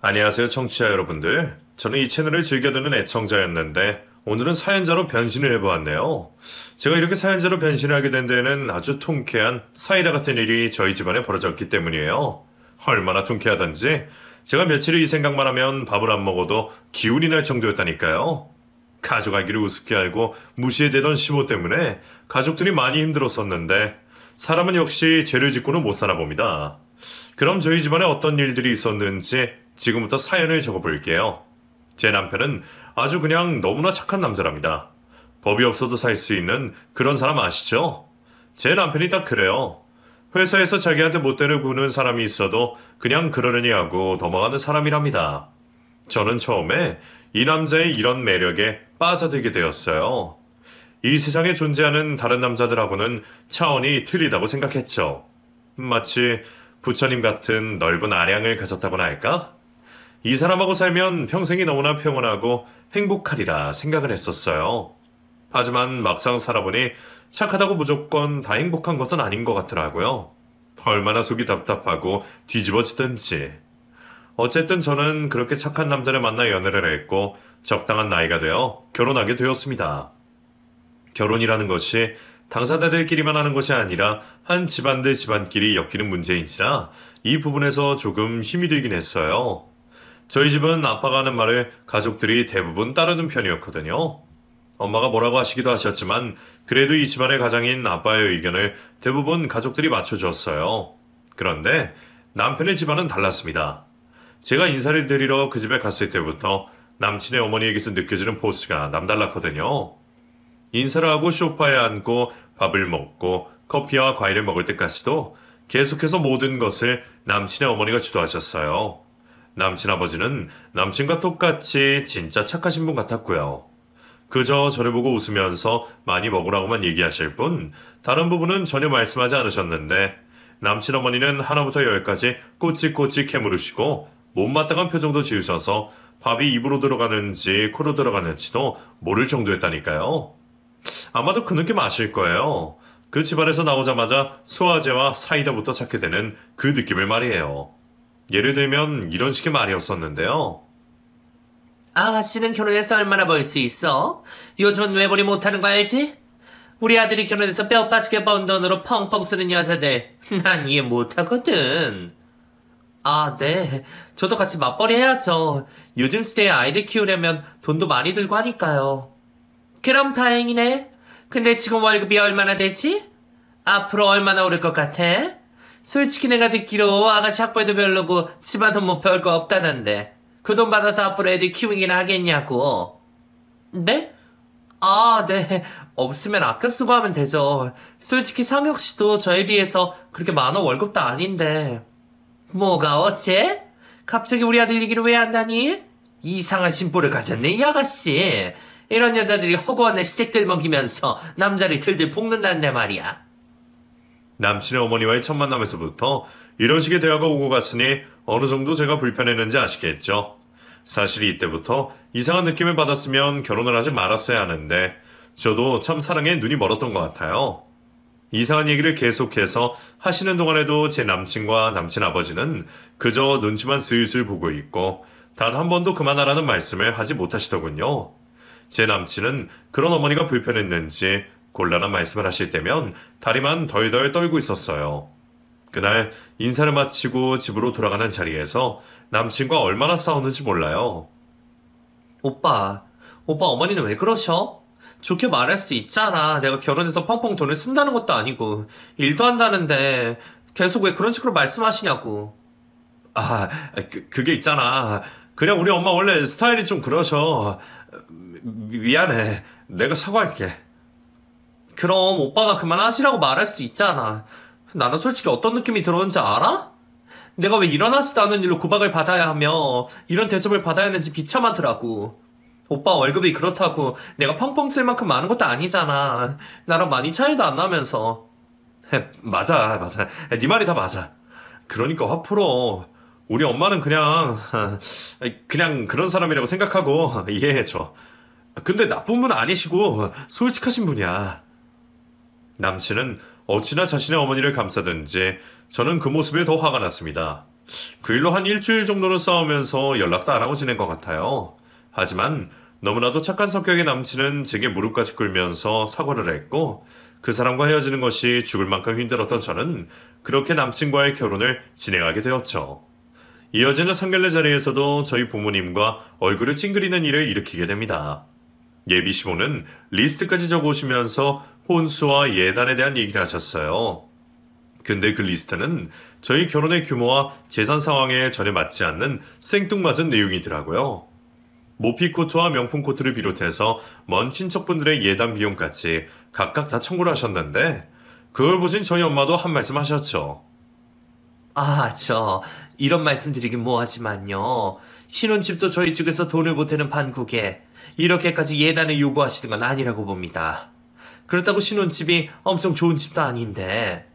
안녕하세요, 청취자 여러분들. 저는 이 채널을 즐겨 듣는 애청자였는데 오늘은 사연자로 변신을 해보았네요. 제가 이렇게 사연자로 변신을 하게 된 데에는 아주 통쾌한 사이다 같은 일이 저희 집안에 벌어졌기 때문이에요. 얼마나 통쾌하던지 제가 며칠 이 생각만 하면 밥을 안 먹어도 기운이 날 정도였다니까요. 가져가기를 우습게 알고 무시해대던 시모 때문에 가족들이 많이 힘들었었는데 사람은 역시 죄를 짓고는 못 사나 봅니다. 그럼 저희 집안에 어떤 일들이 있었는지 지금부터 사연을 적어볼게요. 제 남편은 아주 그냥 너무나 착한 남자랍니다. 법이 없어도 살 수 있는 그런 사람 아시죠? 제 남편이 딱 그래요. 회사에서 자기한테 못되를 구는 사람이 있어도 그냥 그러려니 하고 넘어가는 사람이랍니다. 저는 처음에 이 남자의 이런 매력에 빠져들게 되었어요. 이 세상에 존재하는 다른 남자들하고는 차원이 틀리다고 생각했죠. 마치 부처님 같은 넓은 아량을 가졌다고나 할까? 이 사람하고 살면 평생이 너무나 평온하고 행복하리라 생각을 했었어요. 하지만 막상 살아보니 착하다고 무조건 다 행복한 것은 아닌 것 같더라고요. 얼마나 속이 답답하고 뒤집어지든지. 어쨌든 저는 그렇게 착한 남자를 만나 연애를 했고 적당한 나이가 되어 결혼하게 되었습니다. 결혼이라는 것이 당사자들끼리만 하는 것이 아니라 한 집안 대 집안끼리 엮이는 문제인지라 이 부분에서 조금 힘이 들긴 했어요. 저희 집은 아빠가 하는 말을 가족들이 대부분 따르는 편이었거든요. 엄마가 뭐라고 하시기도 하셨지만 그래도 이 집안의 가장인 아빠의 의견을 대부분 가족들이 맞춰줬어요. 그런데 남편의 집안은 달랐습니다. 제가 인사를 드리러 그 집에 갔을 때부터 남친의 어머니에게서 느껴지는 포스가 남달랐거든요. 인사를 하고 소파에 앉고 밥을 먹고 커피와 과일을 먹을 때까지도 계속해서 모든 것을 남친의 어머니가 주도하셨어요. 남친 아버지는 남친과 똑같이 진짜 착하신 분 같았고요. 그저 저를 보고 웃으면서 많이 먹으라고만 얘기하실 뿐 다른 부분은 전혀 말씀하지 않으셨는데 남친 어머니는 하나부터 열까지 꼬치꼬치 캐물으시고 못마땅한 표정도 지으셔서 밥이 입으로 들어가는지 코로 들어가는지도 모를 정도였다니까요. 아마도 그 느낌 아실 거예요. 그 집안에서 나오자마자 소화제와 사이다부터 찾게 되는 그 느낌을 말이에요. 예를 들면 이런 식의 말이었었는데요. 아가씨는 결혼해서 얼마나 벌 수 있어? 요즘은 외벌이 못하는 거 알지? 우리 아들이 결혼해서 뼈 빠지게 번 돈으로 펑펑 쓰는 여자들 난 이해 못하거든. 아, 네. 저도 같이 맞벌이 해야죠. 요즘 시대에 아이들 키우려면 돈도 많이 들고 하니까요. 그럼 다행이네. 근데 지금 월급이 얼마나 되지? 앞으로 얼마나 오를 것 같아? 솔직히 내가 듣기로 아가씨 학벌도 별로고 집안도 뭐 별거 없다던데 그 돈 받아서 앞으로 애들 키우긴 하겠냐고. 네? 아, 네. 없으면 아껴 쓰고 하면 되죠. 솔직히 상혁씨도 저에 비해서 그렇게 많은 월급도 아닌데. 뭐가 어째? 갑자기 우리 아들 얘기를 왜 한다니? 이상한 심보를 가졌네 이 아가씨. 이런 여자들이 허구한 시댁들 먹이면서 남자를 들들 볶는다는데 말이야. 남친의 어머니와의 첫 만남에서부터 이런 식의 대화가 오고 갔으니 어느 정도 제가 불편했는지 아시겠죠. 사실 이때부터 이상한 느낌을 받았으면 결혼을 하지 말았어야 하는데 저도 참 사랑에 눈이 멀었던 것 같아요. 이상한 얘기를 계속해서 하시는 동안에도 제 남친과 남친 아버지는 그저 눈치만 슬슬 보고 있고 단 한 번도 그만하라는 말씀을 하지 못하시더군요. 제 남친은 그런 어머니가 불편했는지 곤란한 말씀을 하실 때면 다리만 덜덜 떨고 있었어요. 그날 인사를 마치고 집으로 돌아가는 자리에서 남친과 얼마나 싸웠는지 몰라요. 오빠 어머니는 왜 그러셔? 좋게 말할 수도 있잖아. 내가 결혼해서 펑펑 돈을 쓴다는 것도 아니고 일도 한다는데 계속 왜 그런 식으로 말씀하시냐고. 아, 그게 있잖아. 그냥 우리 엄마 원래 스타일이 좀 그러셔. 미안해. 내가 사과할게. 그럼 오빠가 그만하시라고 말할 수도 있잖아. 나는 솔직히 어떤 느낌이 들었는지 알아? 내가 왜 일어나지도 않은 일로 구박을 받아야 하며 이런 대접을 받아야 하는지 비참하더라고. 오빠 월급이 그렇다고 내가 펑펑 쓸 만큼 많은 것도 아니잖아. 나랑 많이 차이도 안 나면서. 맞아. 네 말이 다 맞아. 그러니까 화 풀어. 우리 엄마는 그냥 그런 사람이라고 생각하고 이해해줘. 근데 나쁜 분 아니시고 솔직하신 분이야. 남친은 어찌나 자신의 어머니를 감싸든지 저는 그 모습에 더 화가 났습니다. 그 일로 한 일주일 정도는 싸우면서 연락도 안 하고 지낸 것 같아요. 하지만 너무나도 착한 성격의 남친은 제게 무릎까지 꿇으면서 사과를 했고 그 사람과 헤어지는 것이 죽을 만큼 힘들었던 저는 그렇게 남친과의 결혼을 진행하게 되었죠. 이어지는 상견례 자리에서도 저희 부모님과 얼굴을 찡그리는 일을 일으키게 됩니다. 예비 시모는 리스트까지 적어오시면서 혼수와 예단에 대한 얘기를 하셨어요. 근데 그 리스트는 저희 결혼의 규모와 재산 상황에 전혀 맞지 않는 생뚱맞은 내용이더라고요. 모피 코트와 명품 코트를 비롯해서 먼 친척분들의 예단 비용까지 각각 다 청구를 하셨는데 그걸 보신 저희 엄마도 한 말씀 하셨죠. 이런 말씀 드리긴 뭐하지만요. 신혼집도 저희 쪽에서 돈을 보태는 판국에 이렇게까지 예단을 요구하시는 건 아니라고 봅니다. 그렇다고 신혼집이 엄청 좋은 집도 아닌데.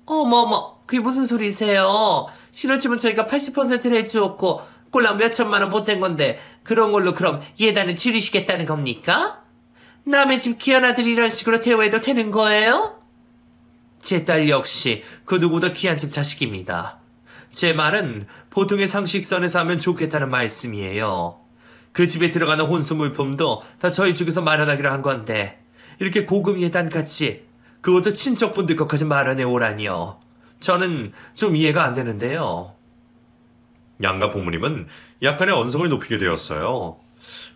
어머머, 그게 무슨 소리세요? 신혼집은 저희가 80%를 해주었고 꼴랑 몇천만 원 보탠 건데 그런 걸로 그럼 예단을 줄이시겠다는 겁니까? 남의 집 귀한 아들 이런 식으로 대우해도 되는 거예요? 제 딸 역시 그 누구보다 귀한 집 자식입니다. 제 말은 보통의 상식선에서 하면 좋겠다는 말씀이에요. 그 집에 들어가는 혼수 물품도 다 저희 쪽에서 마련하기로 한 건데 이렇게 고급 예단같이 그것도 친척분들 것까지 마련해 오라니요. 저는 좀 이해가 안 되는데요. 양가 부모님은 약간의 언성을 높이게 되었어요.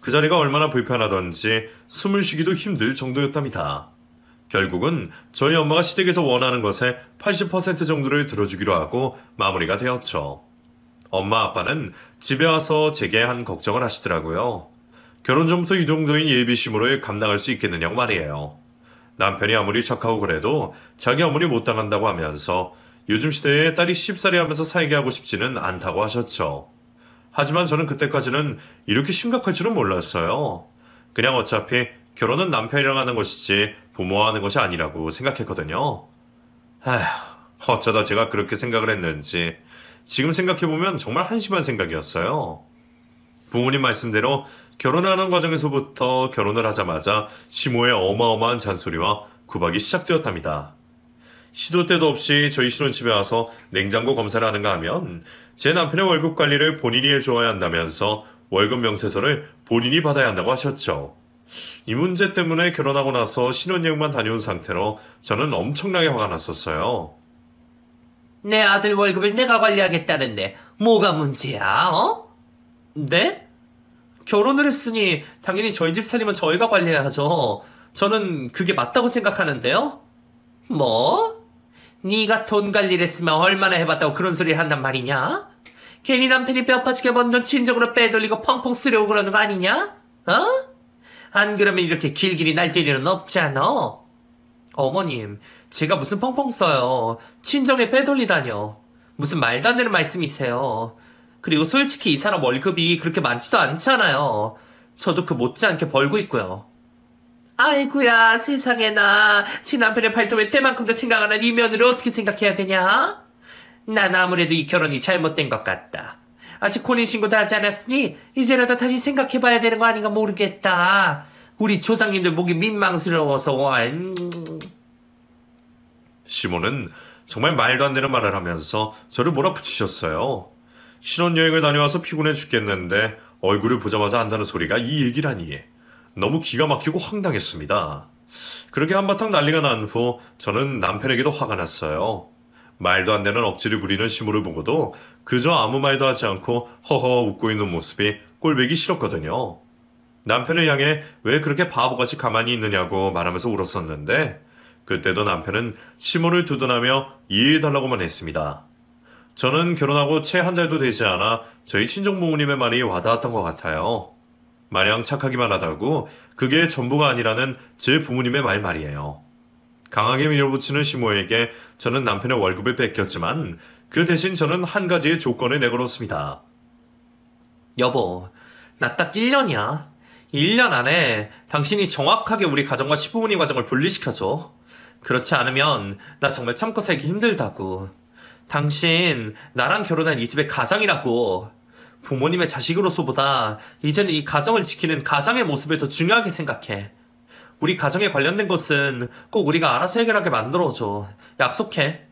그 자리가 얼마나 불편하던지 숨을 쉬기도 힘들 정도였답니다. 결국은 저희 엄마가 시댁에서 원하는 것의 80% 정도를 들어주기로 하고 마무리가 되었죠. 엄마 아빠는 집에 와서 제게 한 걱정을 하시더라고요. 결혼 전부터 이 정도인 예비 시무를 감당할 수 있겠느냐고 말이에요. 남편이 아무리 착하고 그래도 자기 어머니 못 당한다고 하면서 요즘 시대에 딸이 쉽사리 하면서 살게 하고 싶지는 않다고 하셨죠. 하지만 저는 그때까지는 이렇게 심각할 줄은 몰랐어요. 그냥 어차피 결혼은 남편이랑 하는 것이지 부모와 하는 것이 아니라고 생각했거든요. 어쩌다 제가 그렇게 생각을 했는지 지금 생각해보면 정말 한심한 생각이었어요. 부모님 말씀대로 결혼하는 과정에서부터 결혼을 하자마자 시모의 어마어마한 잔소리와 구박이 시작되었답니다. 시도 때도 없이 저희 신혼집에 와서 냉장고 검사를 하는가 하면 제 남편의 월급 관리를 본인이 해주어야 한다면서 월급 명세서를 본인이 받아야 한다고 하셨죠. 이 문제 때문에 결혼하고 나서 신혼여행만 다녀온 상태로 저는 엄청나게 화가 났었어요. 내 아들 월급을 내가 관리하겠다는데 뭐가 문제야, 어? 네? 결혼을 했으니 당연히 저희 집 살림은 저희가 관리해야죠. 저는 그게 맞다고 생각하는데요. 뭐? 네가 돈 관리를 했으면 얼마나 해봤다고 그런 소리를 한단 말이냐? 괜히 남편이 뼈 빠지게 번 돈 친정으로 빼돌리고 펑펑 쓰려고 그러는 거 아니냐? 어? 안 그러면 이렇게 길길이 날뛸 일은 없잖아. 어머님, 제가 무슨 펑펑 써요. 친정에 빼돌리다뇨. 무슨 말도 안 되는 말씀이세요. 그리고 솔직히 이 사람 월급이 그렇게 많지도 않잖아요. 저도 그 못지않게 벌고 있고요. 아이고야, 세상에나. 지 남편의 발톱에 때만큼도 생각 안 한 이 며느리를 어떻게 생각해야 되냐? 난 아무래도 이 결혼이 잘못된 것 같다. 아직 혼인신고도 하지 않았으니 이제라도 다시 생각해봐야 되는 거 아닌가 모르겠다. 우리 조상님들 보기 민망스러워서. 시모는 정말 말도 안 되는 말을 하면서 저를 몰아붙이셨어요. 신혼여행을 다녀와서 피곤해 죽겠는데 얼굴을 보자마자 한다는 소리가 이 얘기라니. 너무 기가 막히고 황당했습니다. 그렇게 한바탕 난리가 난 후 저는 남편에게도 화가 났어요. 말도 안 되는 억지를 부리는 시모를 보고도 그저 아무 말도 하지 않고 허허 웃고 있는 모습이 꼴보기 싫었거든요. 남편을 향해 왜 그렇게 바보같이 가만히 있느냐고 말하면서 울었었는데 그때도 남편은 시모를 두둔하며 이해해달라고만 했습니다. 저는 결혼하고 채 한 달도 되지 않아 저희 친정부모님의 말이 와닿았던 것 같아요. 마냥 착하기만 하다고 그게 전부가 아니라는 제 부모님의 말이에요. 강하게 밀어붙이는 시모에게 저는 남편의 월급을 뺏겼지만 그 대신 저는 한 가지의 조건을 내걸었습니다. 여보, 나 딱 1년이야. 1년 안에 당신이 정확하게 우리 가정과 시부모님 가정을 분리시켜줘. 그렇지 않으면 나 정말 참고 살기 힘들다고. 당신 나랑 결혼한 이 집의 가장이라고. 부모님의 자식으로서보다 이제는 이 가정을 지키는 가장의 모습을 더 중요하게 생각해. 우리 가정에 관련된 것은 꼭 우리가 알아서 해결하게 만들어줘. 약속해.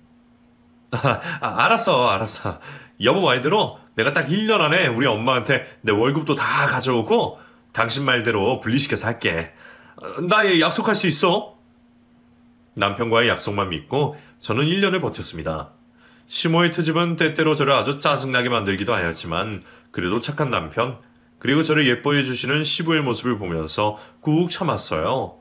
알았어. 여보 말대로 내가 딱 1년 안에 우리 엄마한테 내 월급도 다 가져오고 당신 말대로 분리시켜서 할게. 나 약속할 수 있어? 남편과의 약속만 믿고 저는 1년을 버텼습니다. 시모의 트집은 때때로 저를 아주 짜증나게 만들기도 하였지만 그래도 착한 남편, 그리고 저를 예뻐해 주시는 시부의 모습을 보면서 꾹 참았어요.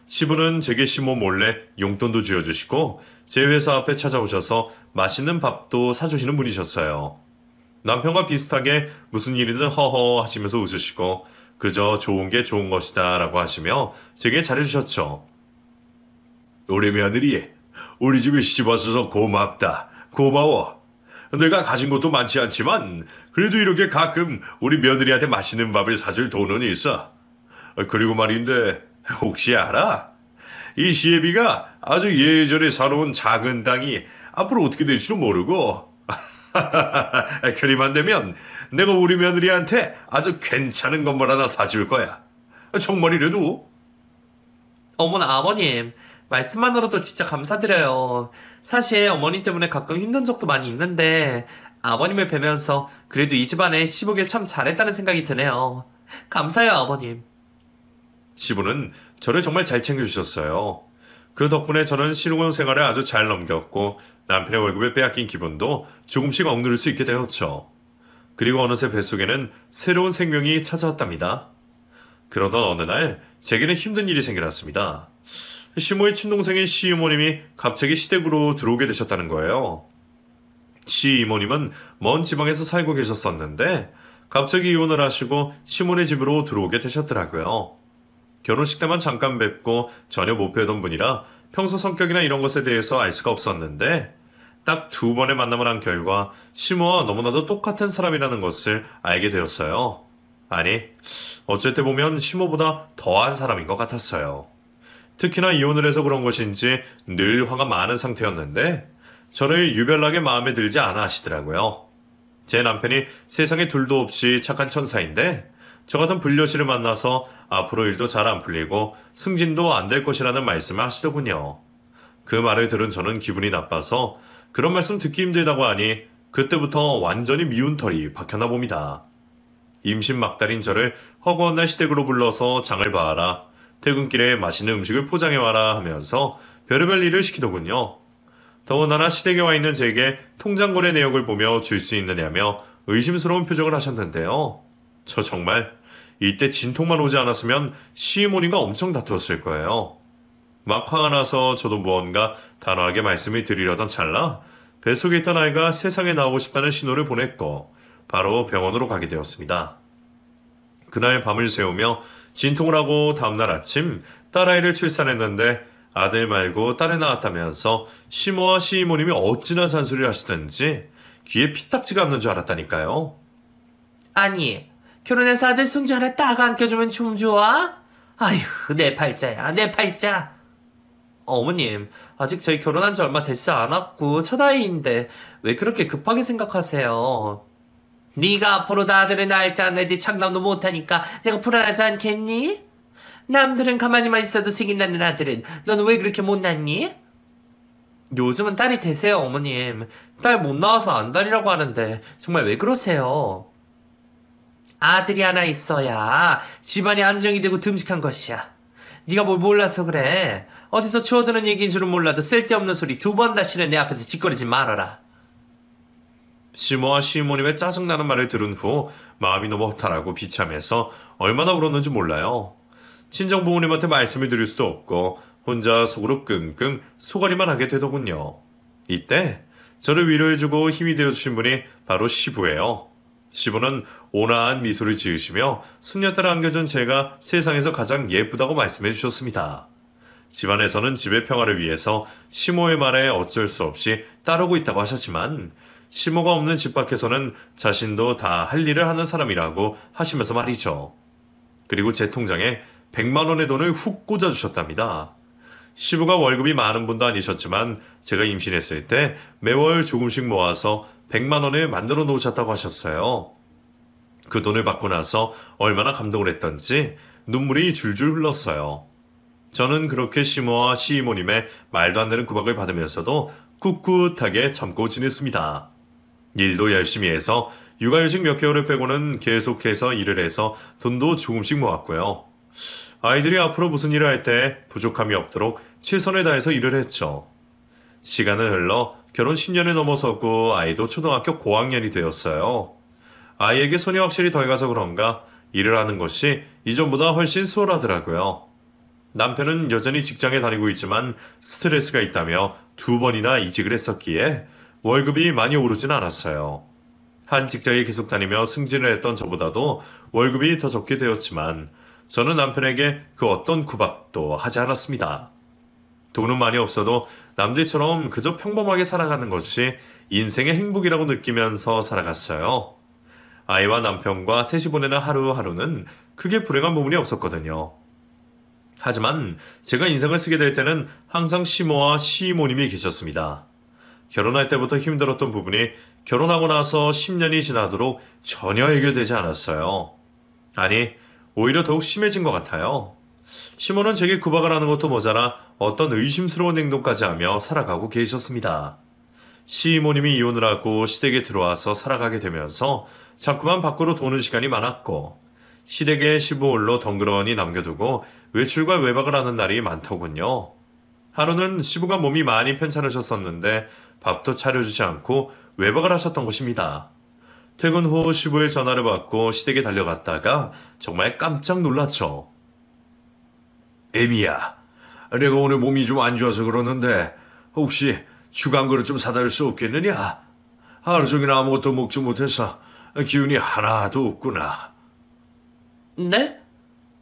시부는 제게 시모 몰래 용돈도 쥐어주시고 제 회사 앞에 찾아오셔서 맛있는 밥도 사주시는 분이셨어요. 남편과 비슷하게 무슨 일이든 허허 하시면서 웃으시고 그저 좋은 게 좋은 것이다 라고 하시며 제게 잘해주셨죠. 우리 며느리, 우리 집에 시집 왔어서 고맙다. 고마워. 내가 가진 것도 많지 않지만 그래도 이렇게 가끔 우리 며느리한테 맛있는 밥을 사줄 돈은 있어. 그리고 말인데 혹시 알아? 이 시애비가 아주 예전에 사놓은 작은 땅이 앞으로 어떻게 될지도 모르고 그리만 되면 내가 우리 며느리한테 아주 괜찮은 건물 하나 사줄 거야. 정말이래도. 어머나 아버님, 말씀만으로도 진짜 감사드려요. 사실 어머니 때문에 가끔 힘든 적도 많이 있는데 아버님을 뵈면서 그래도 이 집안에 시보길 참 잘했다는 생각이 드네요. 감사해요 아버님. 시부는 저를 정말 잘 챙겨주셨어요. 그 덕분에 저는 신혼 생활을 아주 잘 넘겼고 남편의 월급을 빼앗긴 기분도 조금씩 억누를 수 있게 되었죠. 그리고 어느새 뱃속에는 새로운 생명이 찾아왔답니다. 그러던 어느 날 제게는 힘든 일이 생겨났습니다. 시모의 친동생인 시이모님이 갑자기 시댁으로 들어오게 되셨다는 거예요. 시이모님은 먼 지방에서 살고 계셨었는데 갑자기 이혼을 하시고 시모네 집으로 들어오게 되셨더라고요. 결혼식 때만 잠깐 뵙고 전혀 못 뵈던 분이라 평소 성격이나 이런 것에 대해서 알 수가 없었는데 딱 2번의 만남을 한 결과 시모와 너무나도 똑같은 사람이라는 것을 알게 되었어요. 아니, 어쩔 때 보면 시모보다 더한 사람인 것 같았어요. 특히나 이혼을 해서 그런 것인지 늘 화가 많은 상태였는데 저를 유별나게 마음에 들지 않아 하시더라고요. 제 남편이 세상에 둘도 없이 착한 천사인데 저 같은 불려시를 만나서 앞으로 일도 잘 안 풀리고 승진도 안 될 것이라는 말씀을 하시더군요. 그 말을 들은 저는 기분이 나빠서 그런 말씀 듣기 힘들다고 하니 그때부터 완전히 미운 털이 박혔나 봅니다. 임신 막달인 저를 허구한 날 시댁으로 불러서 장을 봐라, 퇴근길에 맛있는 음식을 포장해와라 하면서 별의별 일을 시키더군요. 더군다나 시댁에 와 있는 제게 통장 거래 내역을 보며 줄 수 있느냐며 의심스러운 표정을 하셨는데요. 저 정말 이때 진통만 오지 않았으면 시어머니가 엄청 다투었을 거예요. 막 화가 나서 저도 무언가 단호하게 말씀을 드리려던 찰나 뱃속에 있던 아이가 세상에 나오고 싶다는 신호를 보냈고 바로 병원으로 가게 되었습니다. 그날 밤을 새우며 진통을 하고 다음날 아침 딸아이를 출산했는데 아들 말고 딸이 나왔다면서 시모와 시이모님이 어찌나 잔소리를 하시던지 귀에 피딱지가 않는 줄 알았다니까요. 아니, 결혼해서 아들 손주 하나 딱 안겨주면 좀 좋아? 아휴, 내 팔자야, 내 팔자. 어머님, 아직 저희 결혼한 지 얼마 되지 않았고 첫 아이인데 왜 그렇게 급하게 생각하세요? 네가 앞으로도 아들을 낳을지 안 낳을지 장담도 못하니까 내가 불안하지 않겠니? 남들은 가만히만 있어도 생긴다는 아들은 너는 왜 그렇게 못 낳니? 요즘은 딸이 되세요, 어머님. 딸 못 낳아서 안달이라고 하는데 정말 왜 그러세요? 아들이 하나 있어야 집안이 안정이 되고 듬직한 것이야. 네가 뭘 몰라서 그래. 어디서 주워드는 얘기인 줄은 몰라도 쓸데없는 소리 2번 다시는 내 앞에서 짓거리지 말아라. 시모와 시이모님의 짜증나는 말을 들은 후 마음이 너무 허탈하고 비참해서 얼마나 울었는지 몰라요. 친정 부모님한테 말씀을 드릴 수도 없고 혼자 속으로 끙끙 소가리만 하게 되더군요. 이때 저를 위로해주고 힘이 되어주신 분이 바로 시부예요. 시부는 온화한 미소를 지으시며 손녀딸을 안겨준 제가 세상에서 가장 예쁘다고 말씀해 주셨습니다. 집안에서는 집의 평화를 위해서 시모의 말에 어쩔 수 없이 따르고 있다고 하셨지만 시모가 없는 집 밖에서는 자신도 다 할 일을 하는 사람이라고 하시면서 말이죠. 그리고 제 통장에 100만 원의 돈을 훅 꽂아주셨답니다. 시부가 월급이 많은 분도 아니셨지만 제가 임신했을 때 매월 조금씩 모아서 100만 원을 만들어 놓으셨다고 하셨어요. 그 돈을 받고 나서 얼마나 감동을 했던지 눈물이 줄줄 흘렀어요. 저는 그렇게 시모와 시이모님의 말도 안 되는 구박을 받으면서도 꿋꿋하게 참고 지냈습니다. 일도 열심히 해서 육아휴직 몇 개월을 빼고는 계속해서 일을 해서 돈도 조금씩 모았고요. 아이들이 앞으로 무슨 일을 할 때 부족함이 없도록 최선을 다해서 일을 했죠. 시간은 흘러 결혼 10년을 넘어서고 아이도 초등학교 고학년이 되었어요. 아이에게 손이 확실히 덜 가서 그런가 일을 하는 것이 이전보다 훨씬 수월하더라고요. 남편은 여전히 직장에 다니고 있지만 스트레스가 있다며 2번이나 이직을 했었기에 월급이 많이 오르진 않았어요. 한 직장에 계속 다니며 승진을 했던 저보다도 월급이 더 적게 되었지만 저는 남편에게 그 어떤 구박도 하지 않았습니다. 돈은 많이 없어도 남들처럼 그저 평범하게 살아가는 것이 인생의 행복이라고 느끼면서 살아갔어요. 아이와 남편과 셋이 보내는 하루하루는 크게 불행한 부분이 없었거든요. 하지만 제가 인상을 쓰게 될 때는 항상 시모와 시이모님이 계셨습니다. 결혼할 때부터 힘들었던 부분이 결혼하고 나서 10년이 지나도록 전혀 해결되지 않았어요. 아니, 오히려 더욱 심해진 것 같아요. 시모는 제게 구박을 하는 것도 모자라 어떤 의심스러운 행동까지 하며 살아가고 계셨습니다. 시이모님이 이혼을 하고 시댁에 들어와서 살아가게 되면서 자꾸만 밖으로 도는 시간이 많았고 시댁에 시부홀로 덩그러니 남겨두고 외출과 외박을 하는 날이 많더군요. 하루는 시부가 몸이 많이 편찮으셨었는데 밥도 차려주지 않고 외박을 하셨던 것입니다. 퇴근 후 시부의 전화를 받고 시댁에 달려갔다가 정말 깜짝 놀랐죠. 애미야, 내가 오늘 몸이 좀 안 좋아서 그러는데 혹시 죽 한 그릇 좀 사다 줄 수 없겠느냐? 하루 종일 아무것도 먹지 못해서 기운이 하나도 없구나. 네?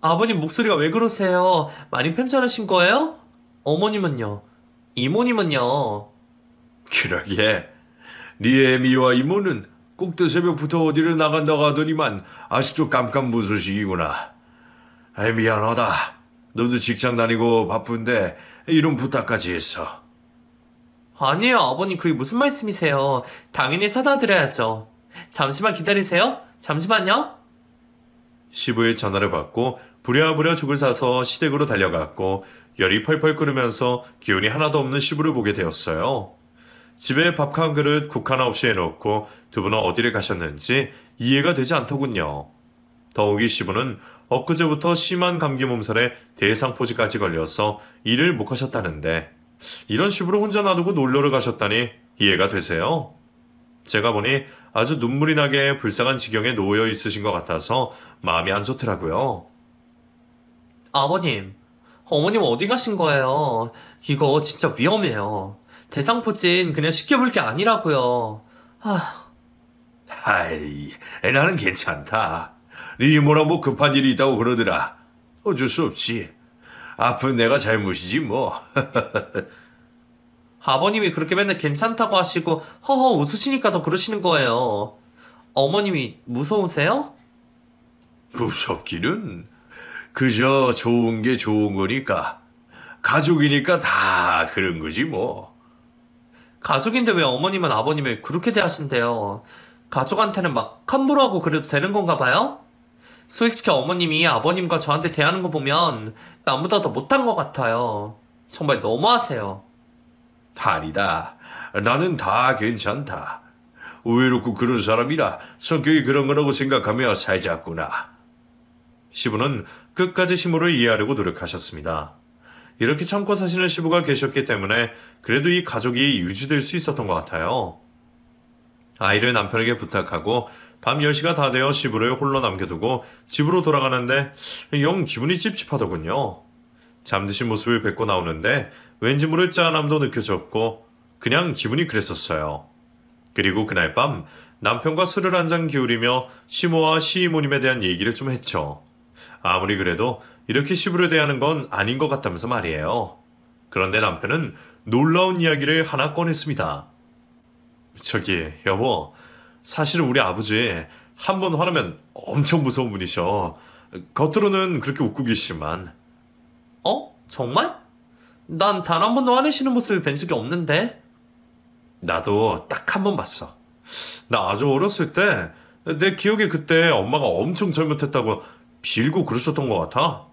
아버님 목소리가 왜 그러세요? 많이 편찮으신 거예요? 어머님은요? 이모님은요? 그러게, 네 애미와 이모는 꼭두 새벽부터 어디를 나간다고 하더니만 아직도 깜깜무소식이구나. 아이, 미안하다. 너도 직장 다니고 바쁜데 이런 부탁까지 했어. 아니에요, 아버님. 그게 무슨 말씀이세요? 당연히 사다 드려야죠. 잠시만 기다리세요. 잠시만요. 시부의 전화를 받고 부랴부랴 죽을 사서 시댁으로 달려갔고 열이 펄펄 끓으면서 기운이 하나도 없는 시부를 보게 되었어요. 집에 밥 한 그릇 국 하나 없이 해놓고 두 분은 어디를 가셨는지 이해가 되지 않더군요. 더욱이 시부는 엊그제부터 심한 감기 몸살에 대상포진까지 걸려서 일을 못 하셨다는데 이런 시부를 혼자 놔두고 놀러를 가셨다니 이해가 되세요? 제가 보니 아주 눈물이 나게 불쌍한 지경에 놓여 있으신 것 같아서 마음이 안 좋더라고요. 아버님, 어머님 어디 가신 거예요? 이거 진짜 위험해요. 대상포진 그냥 쉽게 볼 게 아니라고요. 아이, 나는 괜찮다. 네 이모랑 뭐 급한 일이 있다고 그러더라. 어쩔 수 없지. 아픈 내가 잘못이지 뭐. 아버님이 그렇게 맨날 괜찮다고 하시고 허허 웃으시니까 더 그러시는 거예요. 어머님이 무서우세요? 무섭기는 그저 좋은 게 좋은 거니까. 가족이니까 다 그런 거지 뭐. 가족인데 왜 어머님은 아버님을 그렇게 대하신대요? 가족한테는 막 함부로 하고 그래도 되는 건가 봐요? 솔직히 어머님이 아버님과 저한테 대하는 거 보면 나보다 더 못한 것 같아요. 정말 너무하세요. 아니다. 나는 다 괜찮다. 외롭고 그런 사람이라 성격이 그런 거라고 생각하며 살자꾸나. 시부는 끝까지 시모를 이해하려고 노력하셨습니다. 이렇게 참고 사시는 시부가 계셨기 때문에 그래도 이 가족이 유지될 수 있었던 것 같아요. 아이를 남편에게 부탁하고 밤 10시가 다 되어 시부를 홀로 남겨두고 집으로 돌아가는데 영 기분이 찝찝하더군요. 잠드신 모습을 뵙고 나오는데 왠지 모를 짠함도 느껴졌고 그냥 기분이 그랬었어요. 그리고 그날 밤 남편과 술을 한 잔 기울이며 시모와 시이모님에 대한 얘기를 좀 했죠. 아무리 그래도 이렇게 시부를 대하는 건 아닌 것 같다면서 말이에요. 그런데 남편은 놀라운 이야기를 하나 꺼냈습니다. 저기 여보, 사실은 우리 아버지 한 번 화나면 엄청 무서운 분이셔. 겉으로는 그렇게 웃고 계시지만. 정말? 난 단 한 번도 화내시는 모습을 뵌 적이 없는데. 나도 딱 한 번 봤어. 나 아주 어렸을 때 내 기억에 그때 엄마가 엄청 잘못했다고 빌고 그러셨던 것 같아.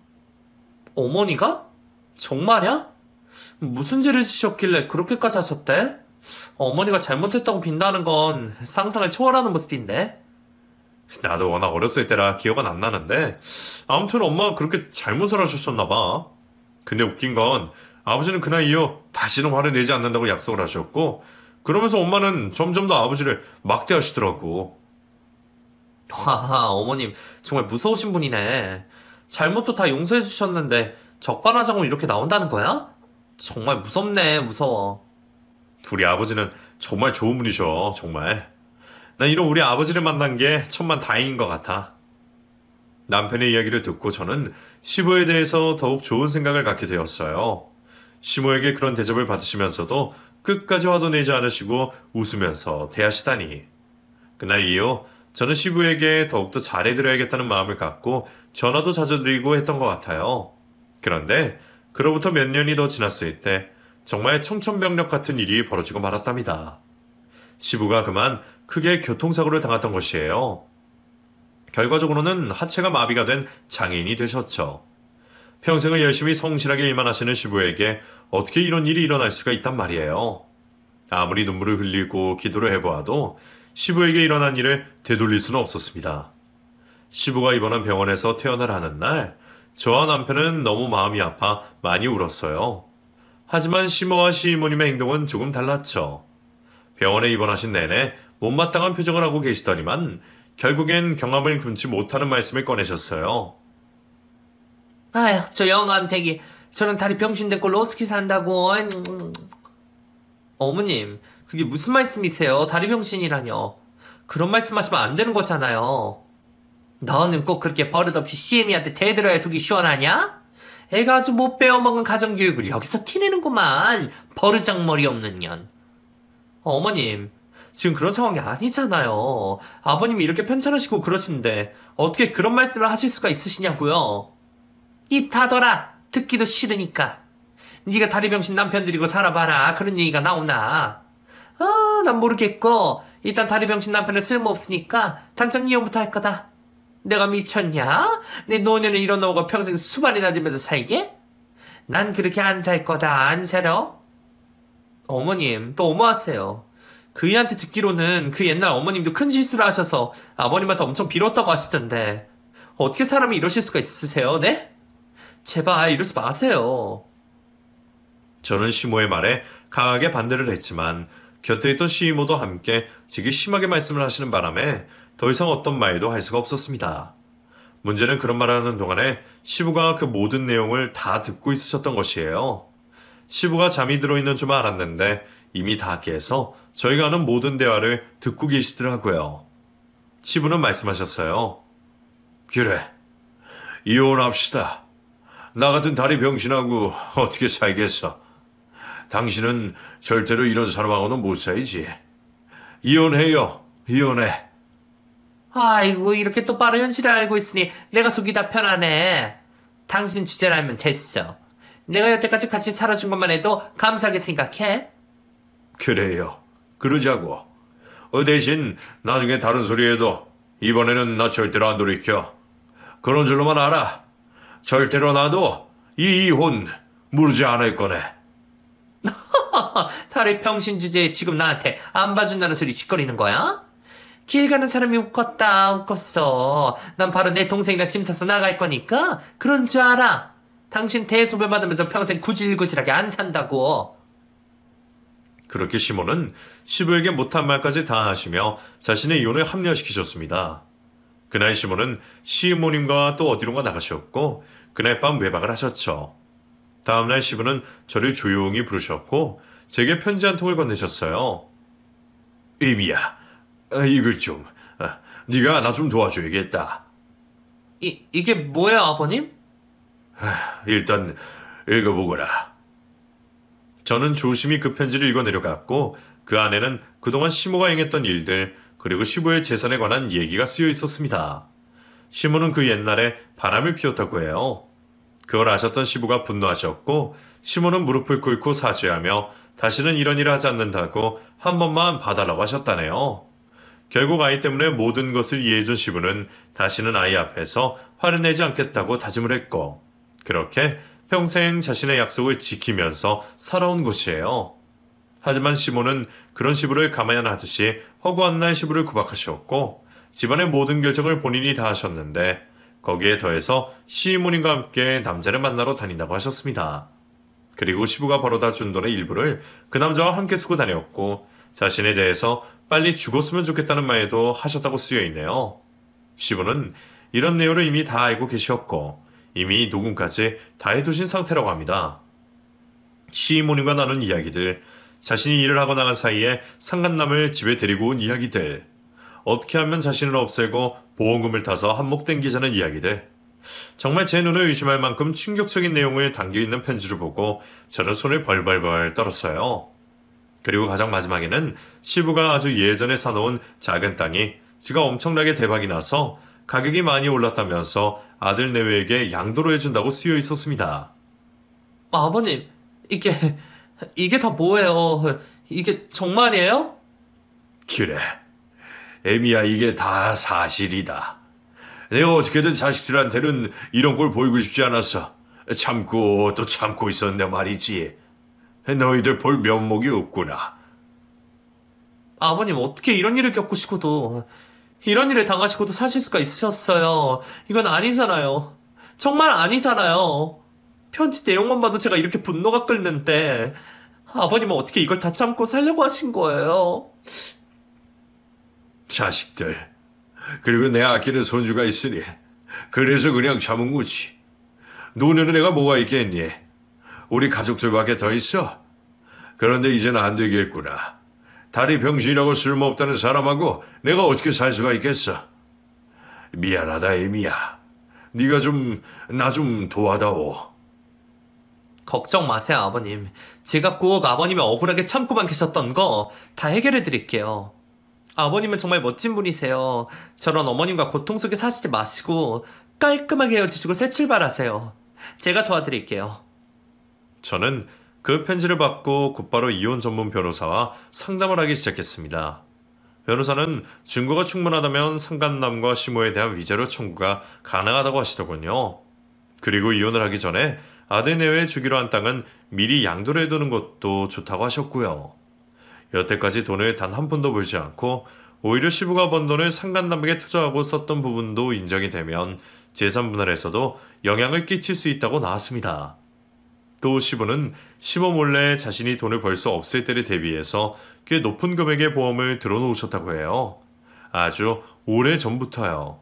어머니가? 정말이야? 무슨 죄를 지셨길래 그렇게까지 하셨대? 어머니가 잘못했다고 빈다는 건 상상을 초월하는 모습인데? 나도 워낙 어렸을 때라 기억은 안 나는데 아무튼 엄마가 그렇게 잘못을 하셨었나 봐. 근데 웃긴 건 아버지는 그날 이후 다시는 화를 내지 않는다고 약속을 하셨고 그러면서 엄마는 점점 더 아버지를 막대하시더라고. 와, 어머님 정말 무서우신 분이네. 잘못도 다 용서해 주셨는데 적반하장으로 이렇게 나온다는 거야? 정말 무섭네, 무서워. 우리 아버지는 정말 좋은 분이셔, 정말. 난 이런 우리 아버지를 만난 게 천만 다행인 것 같아. 남편의 이야기를 듣고 저는 시부에 대해서 더욱 좋은 생각을 갖게 되었어요. 시모에게 그런 대접을 받으시면서도 끝까지 화도 내지 않으시고 웃으면서 대하시다니. 그날 이후 저는 시부에게 더욱더 잘해드려야겠다는 마음을 갖고 전화도 자주 드리고 했던 것 같아요. 그런데 그로부터 몇 년이 더 지났을 때 정말 청천벽력 같은 일이 벌어지고 말았답니다. 시부가 그만 크게 교통사고를 당했던 것이에요. 결과적으로는 하체가 마비가 된 장애인이 되셨죠. 평생을 열심히 성실하게 일만 하시는 시부에게 어떻게 이런 일이 일어날 수가 있단 말이에요. 아무리 눈물을 흘리고 기도를 해보아도 시부에게 일어난 일을 되돌릴 수는 없었습니다. 시부가 입원한 병원에서 퇴원을 하는 날, 저와 남편은 너무 마음이 아파 많이 울었어요. 하지만 시모와 시이모님의 행동은 조금 달랐죠. 병원에 입원하신 내내 못마땅한 표정을 하고 계시더니만 결국엔 경함을 금치 못하는 말씀을 꺼내셨어요. 아휴, 저 영감탱이. 저는 다리 병신된 꼴로 어떻게 산다고. 어머님, 그게 무슨 말씀이세요? 다리 병신이라뇨. 그런 말씀하시면 안 되는 거잖아요. 너는 꼭 그렇게 버릇없이 CM이한테 대들어야 속이 시원하냐? 애가 아주 못 배워먹은 가정교육을 여기서 티내는구만. 버르장머리 없는 년. 어머님, 지금 그런 상황이 아니잖아요. 아버님이 이렇게 편찮으시고 그러시는데 어떻게 그런 말씀을 하실 수가 있으시냐고요. 입 닫아라. 듣기도 싫으니까. 네가 다리병신 남편 들이고 살아봐라. 그런 얘기가 나오나. 난 모르겠고 일단 다리병신 남편은 쓸모없으니까 당장 이혼부터 할 거다. 내가 미쳤냐? 내 노년을 잃어놓고 평생 수발이나 들면서 살게? 난 그렇게 안 살 거다. 안 살아? 어머님, 또 너무하세요. 그이한테 듣기로는 그 옛날 어머님도 큰 실수를 하셔서 아버님한테 엄청 빌었다고 하시던데 어떻게 사람이 이러실 수가 있으세요, 네? 제발 이러지 마세요. 저는 시모의 말에 강하게 반대를 했지만 곁에 있던 시이모도 함께 되게 심하게 말씀을 하시는 바람에 더 이상 어떤 말도 할 수가 없었습니다. 문제는 그런 말을 하는 동안에 시부가 그 모든 내용을 다 듣고 있으셨던 것이에요. 시부가 잠이 들어있는 줄 알았는데 이미 다 깨서 저희가 하는 모든 대화를 듣고 계시더라고요. 시부는 말씀하셨어요. 그래, 이혼합시다. 나 같은 다리 병신하고 어떻게 살겠어. 당신은 절대로 이런 사람하고는 못 살지. 이혼해요. 이혼해. 아이고, 이렇게 또 빠른 현실을 알고 있으니 내가 속이 다 편하네. 당신 주제를 알면 됐어. 내가 여태까지 같이 살아준 것만 해도 감사하게 생각해. 그래요. 그러자고. 대신 나중에 다른 소리 해도 이번에는 나 절대로 안 돌이켜. 그런 줄로만 알아. 절대로 나도 이 이혼 무르지 않을 거네. 다리 병신 주제에 지금 나한테 안 봐준다는 소리 짓거리는 거야? 길 가는 사람이 웃었어. 난 바로 내 동생이랑 짐 싸서 나갈 거니까 그런 줄 알아. 당신 대소변 받으면서 평생 구질구질하게 안 산다고. 그렇게 시모는 시부에게 못한 말까지 다 하시며 자신의 이혼을 합리화시키셨습니다. 그날 시모는 시이모님과 또 어디론가 나가셨고 그날 밤 외박을 하셨죠. 다음날 시부는 저를 조용히 부르셨고 제게 편지 한 통을 건네셨어요. 이미야, 이걸 좀. 네가 나 좀 도와줘야겠다. 이게 뭐야, 아버님? 일단 읽어보거라. 저는 조심히 그 편지를 읽어 내려갔고 그 안에는 그동안 시모가 행했던 일들 그리고 시부의 재산에 관한 얘기가 쓰여 있었습니다. 시모는 그 옛날에 바람을 피웠다고 해요. 그걸 아셨던 시부가 분노하셨고 시모는 무릎을 꿇고 사죄하며 다시는 이런 일을 하지 않는다고 한 번만 봐달라고 하셨다네요. 결국 아이 때문에 모든 것을 이해해준 시부는 다시는 아이 앞에서 화를 내지 않겠다고 다짐을 했고 그렇게 평생 자신의 약속을 지키면서 살아온 것이에요. 하지만 시몬은 그런 시부를 가만히 안 하듯이 허구한 날 시부를 구박하셨고 집안의 모든 결정을 본인이 다 하셨는데 거기에 더해서 시모님과 함께 남자를 만나러 다닌다고 하셨습니다. 그리고 시부가 벌어다 준 돈의 일부를 그 남자와 함께 쓰고 다녔고 자신에 대해서 빨리 죽었으면 좋겠다는 말도 하셨다고 쓰여있네요. 시부는 이런 내용을 이미 다 알고 계셨고 이미 녹음까지 다 해두신 상태라고 합니다. 시모님과 나눈 이야기들, 자신이 일을 하고 나간 사이에 상간남을 집에 데리고 온 이야기들, 어떻게 하면 자신을 없애고 보험금을 타서 한몫 땡기자는 이야기들, 정말 제 눈을 의심할 만큼 충격적인 내용을 담겨있는 편지를 보고 저는 손을 벌벌벌 떨었어요. 그리고 가장 마지막에는 시부가 아주 예전에 사놓은 작은 땅이 지가 엄청나게 대박이 나서 가격이 많이 올랐다면서 아들 내외에게 양도를 해준다고 쓰여 있었습니다. 아버님, 이게 다 뭐예요? 이게 정말이에요? 그래. 에미야, 이게 다 사실이다. 내가 어떻게든 자식들한테는 이런 걸 보이고 싶지 않았어. 참고 또 참고 있었는데 말이지. 너희들 볼 면목이 없구나. 아버님, 어떻게 이런 일을 겪으시고도, 이런 일을 당하시고도 사실 수가 있으셨어요? 이건 아니잖아요. 정말 아니잖아요. 편지 내용만 봐도 제가 이렇게 분노가 끓는데, 아버님은 어떻게 이걸 다 참고 살려고 하신 거예요? 자식들. 그리고 내 아끼는 손주가 있으니 그래서 그냥 참은 거지. 노는 애가 뭐가 있겠니? 우리 가족들밖에 더 있어. 그런데 이제는 안 되겠구나. 다리 병신이라고 쓸모없다는 사람하고 내가 어떻게 살 수가 있겠어. 미안하다, 에미야. 네가 나 좀 도와다오. 걱정 마세요, 아버님. 제가 꼭 아버님이 억울하게 참고만 계셨던 거 다 해결해 드릴게요. 아버님은 정말 멋진 분이세요. 저런 어머님과 고통 속에 사시지 마시고 깔끔하게 헤어지시고 새 출발하세요. 제가 도와드릴게요. 저는 그 편지를 받고 곧바로 이혼 전문 변호사와 상담을 하기 시작했습니다. 변호사는 증거가 충분하다면 상간남과 시모에 대한 위자료 청구가 가능하다고 하시더군요. 그리고 이혼을 하기 전에 아들 내외에 주기로 한 땅은 미리 양도를 해두는 것도 좋다고 하셨고요. 여태까지 돈을 단 한 푼도 벌지 않고 오히려 시부가 번 돈을 상간남에게 투자하고 썼던 부분도 인정이 되면 재산 분할에서도 영향을 끼칠 수 있다고 나왔습니다. 또 시부는 시모 몰래 자신이 돈을 벌 수 없을 때를 대비해서 꽤 높은 금액의 보험을 들어놓으셨다고 해요. 아주 오래 전부터요.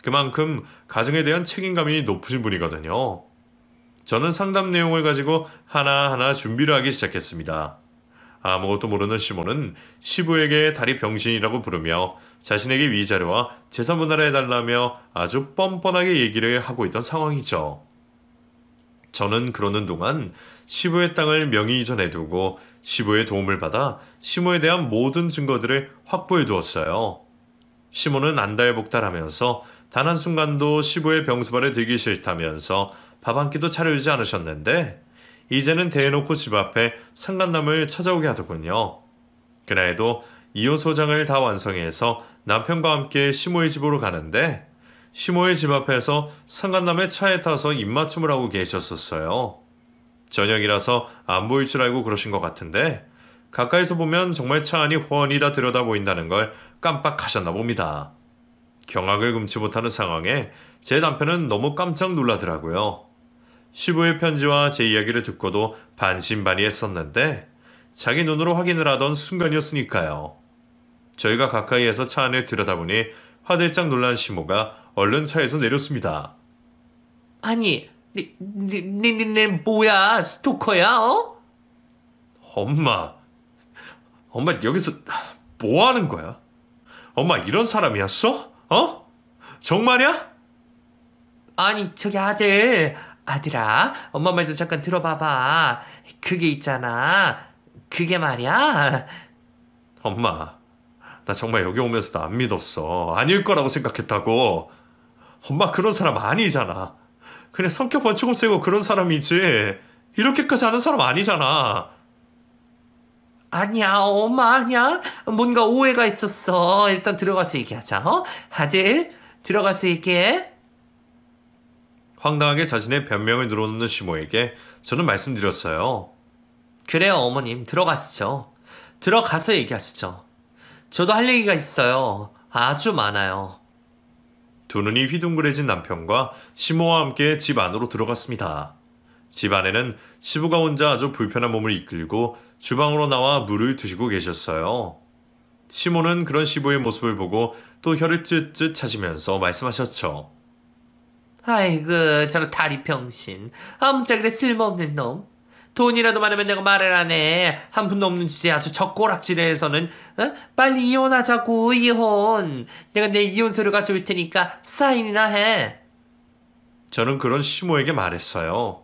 그만큼 가정에 대한 책임감이 높으신 분이거든요. 저는 상담 내용을 가지고 하나하나 준비를 하기 시작했습니다. 아무것도 모르는 시모는 시부에게 다리 병신이라고 부르며 자신에게 위자료와 재산 분할을 해달라며 아주 뻔뻔하게 얘기를 하고 있던 상황이죠. 저는 그러는 동안 시부의 땅을 명의 이전해 두고 시부의 도움을 받아 시모에 대한 모든 증거들을 확보해 두었어요. 시모는 안달복달하면서 단 한순간도 시부의 병수발에 들기 싫다면서 밥 한 끼도 차려주지 않으셨는데 이제는 대놓고 집 앞에 상간남을 찾아오게 하더군요. 그날에도 이혼 소장을 다 완성해서 남편과 함께 시모의 집으로 가는데 시모의 집 앞에서 상간남의 차에 타서 입맞춤을 하고 계셨었어요. 저녁이라서 안 보일 줄 알고 그러신 것 같은데 가까이서 보면 정말 차 안이 훤히 다 들여다 보인다는 걸 깜빡하셨나 봅니다. 경악을 금치 못하는 상황에 제 남편은 너무 깜짝 놀라더라고요. 시부의 편지와 제 이야기를 듣고도 반신반의했었는데 자기 눈으로 확인을 하던 순간이었으니까요. 저희가 가까이에서 차 안을 들여다보니 화들짝 놀란 시모가 얼른 차에서 내렸습니다. 아니, 네 뭐야? 스토커야, 어? 엄마 여기서 뭐 하는 거야? 엄마 이런 사람이었어? 어? 정말이야? 아니, 저기 아들아, 엄마 말 좀 잠깐 들어봐봐. 그게 있잖아. 그게 말이야. 엄마, 나 정말 여기 오면서도 안 믿었어. 아닐 거라고 생각했다고. 엄마 그런 사람 아니잖아. 그냥 성격만 조금 세고 그런 사람이지. 이렇게까지 하는 사람 아니잖아. 아니야, 엄마 아니야. 뭔가 오해가 있었어. 일단 들어가서 얘기하자, 어? 아들, 들어가서 얘기해. 황당하게 자신의 변명을 늘어놓는 시모에게 저는 말씀드렸어요. 그래요, 어머님. 들어가시죠. 들어가서 얘기하시죠. 저도 할 얘기가 있어요. 아주 많아요. 두 눈이 휘둥그레진 남편과 시모와 함께 집 안으로 들어갔습니다. 집 안에는 시부가 혼자 아주 불편한 몸을 이끌고 주방으로 나와 물을 드시고 계셨어요. 시모는 그런 시부의 모습을 보고 또 혀를 쯧쯧 차시면서 말씀하셨죠. 아이고, 저런 다리 병신. 아무짝에 그래 쓸모없는 놈. 돈이라도 많으면 내가 말을 안 해. 한 푼도 없는 주제에 아주 젖꼬락질해서는 빨리 이혼하자고. 이혼. 내가 내일 이혼서류 가져올 테니까 사인이나 해. 저는 그런 시모에게 말했어요.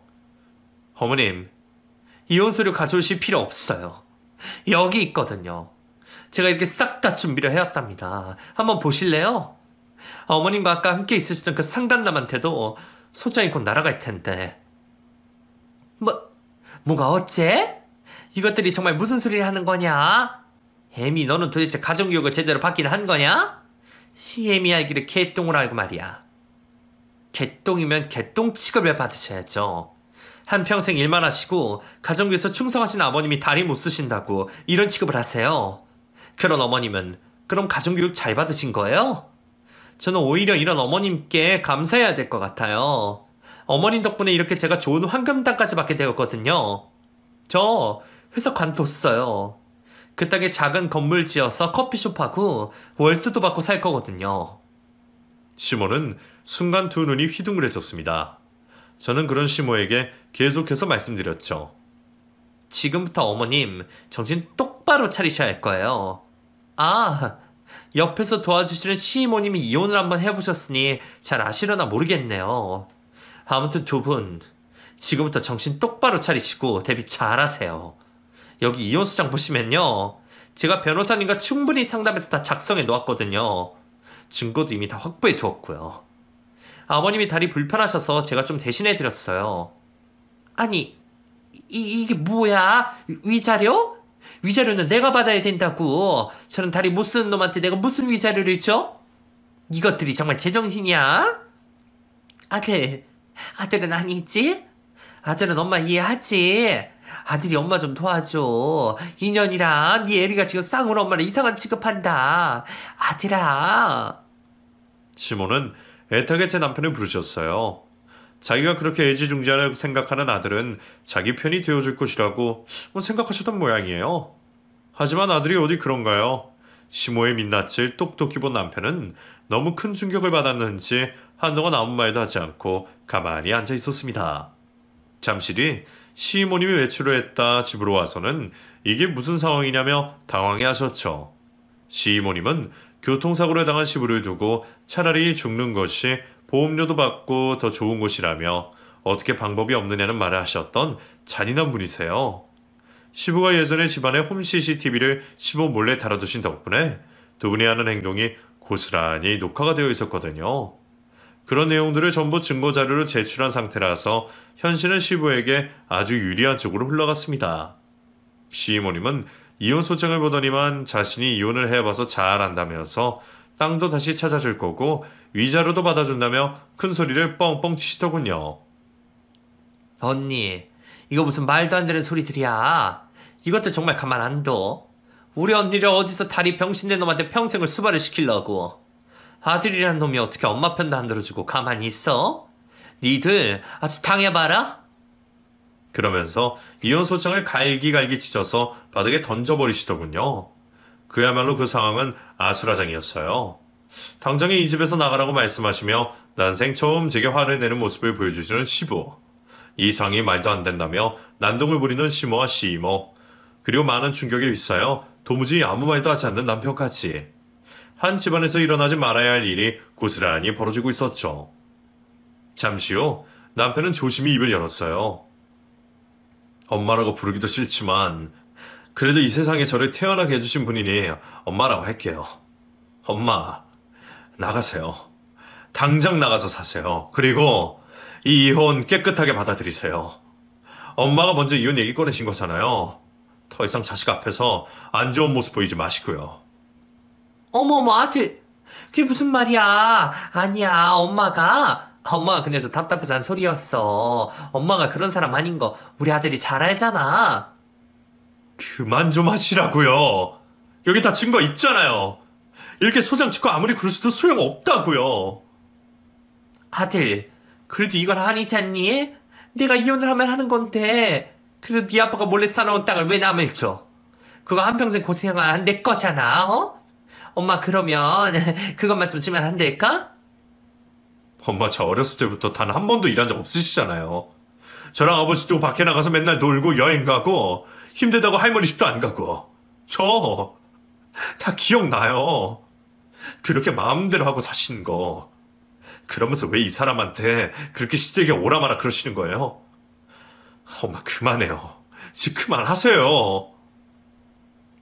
어머님, 이혼서류 가져오실 필요 없어요. 여기 있거든요. 제가 이렇게 싹 다 준비를 해왔답니다. 한번 보실래요? 어머님과 아까 함께 있으시던 그 상간남한테도 소장이 곧 날아갈 텐데. 뭐가 어째? 이것들이 정말 무슨 소리를 하는 거냐? 애미, 너는 도대체 가정교육을 제대로 받긴 한 거냐? 시애미 알기를 개똥을 알고 말이야. 개똥이면 개똥 취급을 받으셔야죠. 한평생 일만 하시고 가정교에서 충성하신 아버님이 다리 못 쓰신다고 이런 취급을 하세요. 그런 어머님은 그럼 가정교육 잘 받으신 거예요? 저는 오히려 이런 어머님께 감사해야 될 것 같아요. 어머님 덕분에 이렇게 제가 좋은 환급단까지 받게 되었거든요. 저 회사 관뒀어요. 그 땅에 작은 건물 지어서 커피숍하고 월세도 받고 살 거거든요. 시모는 순간 두 눈이 휘둥그레졌습니다. 저는 그런 시모에게 계속해서 말씀드렸죠. 지금부터 어머님 정신 똑바로 차리셔야 할 거예요. 옆에서 도와주시는 시이모님이 이혼을 한번 해보셨으니 잘 아시려나 모르겠네요. 아무튼 두 분 지금부터 정신 똑바로 차리시고 대비 잘하세요. 여기 이혼수장 보시면요, 제가 변호사님과 충분히 상담해서 다 작성해 놓았거든요. 증거도 이미 다 확보해 두었고요. 아버님이 다리 불편하셔서 제가 좀 대신해 드렸어요. 아니, 이게 뭐야? 위자료? 위자료는 내가 받아야 된다고. 저는 다리 못 쓰는 놈한테 내가 무슨 위자료를 줘? 이것들이 정말 제정신이야? 아들은 아니지? 아들은 엄마 이해하지? 아들이 엄마 좀 도와줘. 인연이랑 네 애비가 지금 쌍으로 엄마를 이상한 취급한다. 아들아. 시모는 애타게 제 남편을 부르셨어요. 자기가 그렇게 애지중지하라고 생각하는 아들은 자기 편이 되어줄 것이라고 생각하셨던 모양이에요. 하지만 아들이 어디 그런가요? 시모의 민낯을 똑똑히 본 남편은 너무 큰 충격을 받았는지 한동안 아무 말도 하지 않고 가만히 앉아 있었습니다. 잠시 뒤 시이모님이 외출을 했다 집으로 와서는 이게 무슨 상황이냐며 당황해 하셨죠. 시이모님은 교통사고를 당한 시부를 두고 차라리 죽는 것이 보험료도 받고 더 좋은 곳이라며 어떻게 방법이 없느냐는 말을 하셨던 잔인한 분이세요. 시부가 예전에 집안에 홈 CCTV를 시부 몰래 달아두신 덕분에 두 분이 하는 행동이 고스란히 녹화가 되어 있었거든요. 그런 내용들을 전부 증거자료로 제출한 상태라서 현실은 시부에게 아주 유리한 쪽으로 흘러갔습니다. 시이모님은 이혼 소장을 보더니만 자신이 이혼을 해봐서 잘 안다면서 땅도 다시 찾아줄 거고 위자료도 받아준다며 큰 소리를 뻥뻥 치시더군요. 언니, 이거 무슨 말도 안 되는 소리들이야. 이것들 정말 가만 안 둬. 우리 언니를 어디서 다리 병신된 놈한테 평생을 수발을 시키려고. 아들이란 놈이 어떻게 엄마 편도 안 들어주고 가만히 있어? 니들 아주 당해봐라. 그러면서 이혼 소장을 갈기갈기 찢어서 바닥에 던져버리시더군요. 그야말로 그 상황은 아수라장이었어요. 당장에 이 집에서 나가라고 말씀하시며 난생 처음 제게 화를 내는 모습을 보여주시는 시부. 이 상이 말도 안 된다며 난동을 부리는 시모와 시이모. 그리고 많은 충격에 휩싸여 도무지 아무 말도 하지 않는 남편까지. 한 집안에서 일어나지 말아야 할 일이 고스란히 벌어지고 있었죠. 잠시 후 남편은 조심히 입을 열었어요. 엄마라고 부르기도 싫지만 그래도 이 세상에 저를 태어나게 해주신 분이니 엄마라고 할게요. 엄마, 나가세요. 당장 나가서 사세요. 그리고 이 이혼 깨끗하게 받아들이세요. 엄마가 먼저 이혼 얘기 꺼내신 거잖아요. 더 이상 자식 앞에서 안 좋은 모습 보이지 마시고요. 어머머, 아들, 그게 무슨 말이야? 아니야, 엄마가 그래서 답답해서 한 소리였어. 엄마가 그런 사람 아닌 거 우리 아들이 잘 알잖아. 그만 좀 하시라고요. 여기 다 증거 있잖아요. 이렇게 소장 찍고 아무리 그럴 수도 소용없다고요. 아들, 그래도 이건 아니잖니? 내가 이혼을 하면 하는 건데 그래도 네 아빠가 몰래 사놓은 땅을 왜 남을 줘? 그거 한평생 고생한 내 거잖아, 어? 엄마 그러면 그것만 좀 주면 안 될까? 엄마 저 어렸을 때부터 단 한 번도 일한 적 없으시잖아요. 저랑 아버지도 밖에 나가서 맨날 놀고 여행 가고 힘들다고 할머니 집도 안 가고 저 다 기억나요. 그렇게 마음대로 하고 사시는 거. 그러면서 왜 이 사람한테 그렇게 시들게 오라마라 그러시는 거예요? 엄마 그만해요. 지금 그만하세요.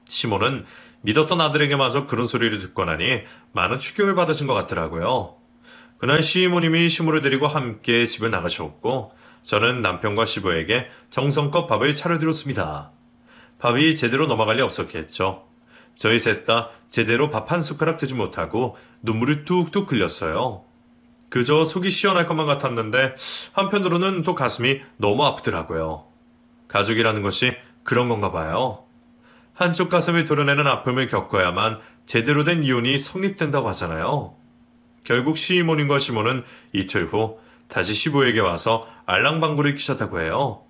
시몬은 믿었던 아들에게마저 그런 소리를 듣고 나니 많은 충격을 받으신 것 같더라고요. 그날 시모님이 시모를 데리고 함께 집을 나가셨고 저는 남편과 시부에게 정성껏 밥을 차려드렸습니다. 밥이 제대로 넘어갈 리 없었겠죠. 저희 셋 다 제대로 밥 한 숟가락 드지 못하고 눈물이 뚝뚝 흘렸어요. 그저 속이 시원할 것만 같았는데 한편으로는 또 가슴이 너무 아프더라고요. 가족이라는 것이 그런 건가 봐요. 한쪽 가슴을 도려내는 아픔을 겪어야만 제대로 된 이혼이 성립된다고 하잖아요. 결국 시모님과 시모는 이틀 후 다시 시부에게 와서 알랑방구를 끼셨다고 해요.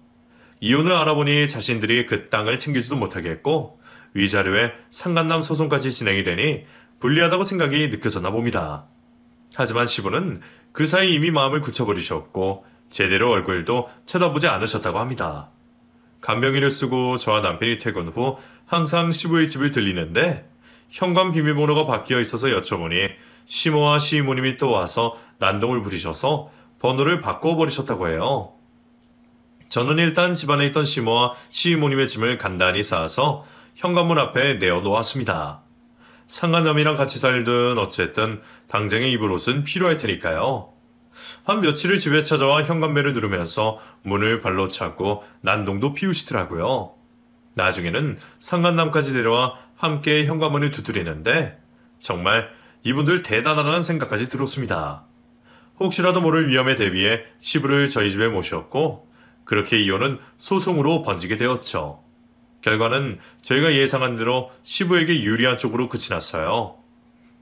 이혼을 알아보니 자신들이 그 땅을 챙기지도 못하겠고 위자료에 상간남 소송까지 진행이 되니 불리하다고 생각이 느껴졌나 봅니다. 하지만 시부는 그 사이 이미 마음을 굳혀버리셨고 제대로 얼굴도 쳐다보지 않으셨다고 합니다. 간병인을 쓰고 저와 남편이 퇴근 후 항상 시부의 집을 들리는데 현관 비밀번호가 바뀌어 있어서 여쭤보니 시모와 시이모님이 또 와서 난동을 부리셔서 번호를 바꿔버리셨다고 해요. 저는 일단 집안에 있던 시모와 시이모님의 짐을 간단히 쌓아서 현관문 앞에 내어놓았습니다. 상간남이랑 같이 살든 어쨌든 당장에 입을 옷은 필요할 테니까요. 한 며칠을 집에 찾아와 현관벨을 누르면서 문을 발로 차고 난동도 피우시더라고요. 나중에는 상간남까지 데려와 함께 현관문을 두드리는데 정말 이분들 대단하다는 생각까지 들었습니다. 혹시라도 모를 위험에 대비해 시부를 저희 집에 모셨고 그렇게 이혼은 소송으로 번지게 되었죠. 결과는 저희가 예상한 대로 시부에게 유리한 쪽으로 끝이 났어요.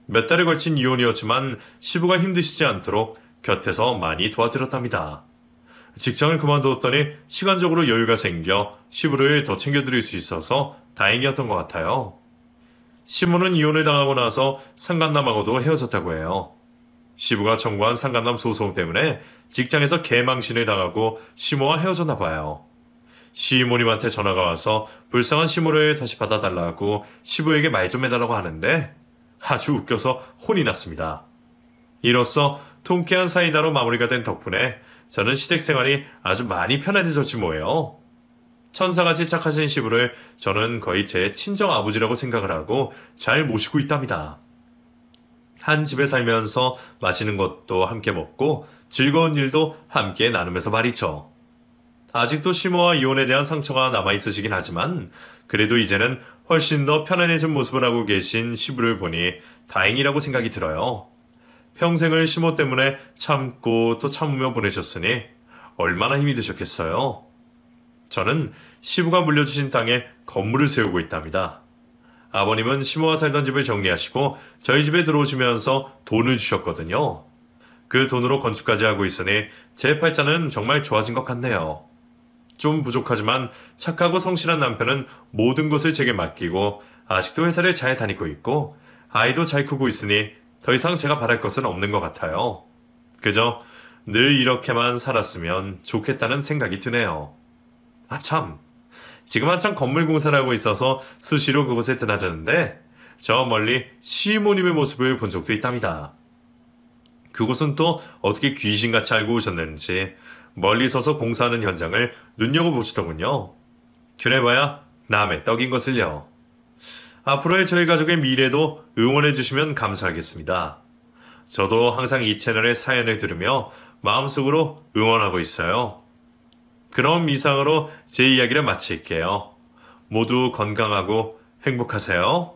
몇 달에 걸친 이혼이었지만 시부가 힘드시지 않도록 곁에서 많이 도와드렸답니다. 직장을 그만두었더니 시간적으로 여유가 생겨 시부를 더 챙겨드릴 수 있어서 다행이었던 것 같아요. 시부는 이혼을 당하고 나서 상간남하고도 헤어졌다고 해요. 시부가 청구한 상간남 소송 때문에 직장에서 개망신을 당하고 시모와 헤어졌나 봐요. 시모님한테 전화가 와서 불쌍한 시모를 다시 받아달라고 시부에게 말 좀 해달라고 하는데 아주 웃겨서 혼이 났습니다. 이로써 통쾌한 사이다로 마무리가 된 덕분에 저는 시댁 생활이 아주 많이 편안해졌지 뭐예요. 천사같이 착하신 시부를 저는 거의 제 친정 아버지라고 생각을 하고 잘 모시고 있답니다. 한 집에 살면서 맛있는 것도 함께 먹고 즐거운 일도 함께 나누면서 말이죠. 아직도 시모와 이혼에 대한 상처가 남아있으시긴 하지만 그래도 이제는 훨씬 더 편안해진 모습을 하고 계신 시부를 보니 다행이라고 생각이 들어요. 평생을 시모 때문에 참고 또 참으며 보내셨으니 얼마나 힘이 드셨겠어요. 저는 시부가 물려주신 땅에 건물을 세우고 있답니다. 아버님은 시모와 살던 집을 정리하시고 저희 집에 들어오시면서 돈을 주셨거든요. 그 돈으로 건축까지 하고 있으니 제 팔자는 정말 좋아진 것 같네요. 좀 부족하지만 착하고 성실한 남편은 모든 것을 제게 맡기고 아직도 회사를 잘 다니고 있고 아이도 잘 크고 있으니 더 이상 제가 바랄 것은 없는 것 같아요. 그저 늘 이렇게만 살았으면 좋겠다는 생각이 드네요. 아 참, 지금 한창 건물 공사를 하고 있어서 수시로 그곳에 드나드는데 저 멀리 시모님의 모습을 본 적도 있답니다. 그곳은 또 어떻게 귀신같이 알고 오셨는지 멀리 서서 공사하는 현장을 눈여겨보시더군요. 그래봐야 남의 떡인 것을요. 앞으로의 저희 가족의 미래도 응원해주시면 감사하겠습니다. 저도 항상 이 채널의 사연을 들으며 마음속으로 응원하고 있어요. 그럼 이상으로 제 이야기를 마칠게요. 모두 건강하고 행복하세요.